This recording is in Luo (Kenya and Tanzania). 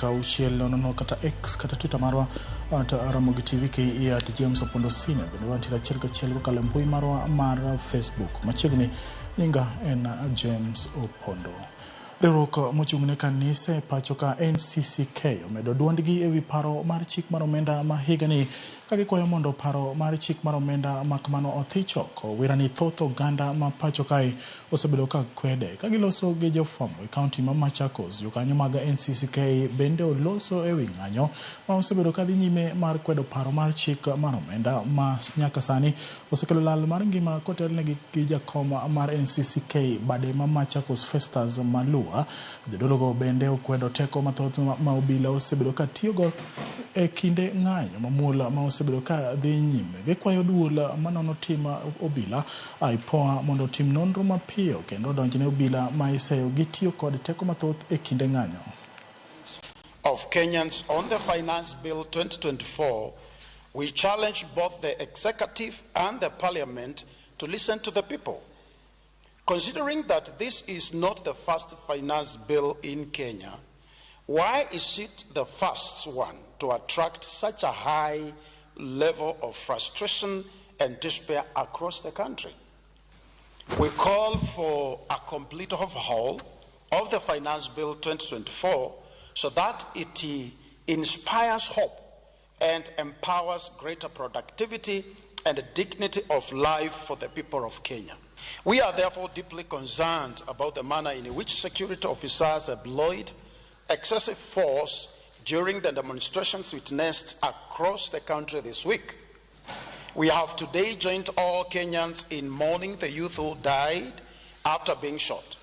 auchiel nono kata X kata Twitter marwa at Ramogi TV KE at James Opondo Senior. Bende wantiere achiel kachiel kokalo mbui marwa mar Facebook. Machiegni nyinga en James Opondo. Riwruok mochung'ne kanise pacho ka NCCK omedo duondgi ewi paro mar chik mar omenda ma higani ka gikwayo mondo paro mar chik mar omenda makmano othich oko wirani thoth oganda ma pacho kae osebedo ka kwede ka giloso gi jofwambo e kaunti ma Machakos. Jokanyo mag NCCK bende oloso ewi ng'anyo ma osebedo ka dhi nyime mar kwedo paro mar chik mar omenda ma nyaka sani osekelo lal mar ngima kotelnegi gi jakom mar NCCK bade ma Machakos Festus Malua. Jodologo bende okwedo teko mathoth ma obila osebedo ka tiyogo e kinde ng'anyo mamula ma osebedo ka dhi nyime. Gikwayo duol manono tim obila IPOA mondo tim nonro mapiyo kendo donjne obila ma iseyo gitiyo kod teko mathoth e kinde ng'anyo. Of Kenyans on the Finance Bill 2024, we challenge both the executive and the parliament to listen to the people. Considering that this is not the first finance bill in Kenya, why is it the first one to attract such a high level of frustration and despair across the country? We call for a complete overhaul of the Finance Bill 2024 so that it inspires hope and empowers greater productivity and dignity of life for the people of Kenya. We are therefore deeply concerned about the manner in which security officers employed excessive force during the demonstrations witnessed across the country this week. We have today joined all Kenyans in mourning the youth who died after being shot.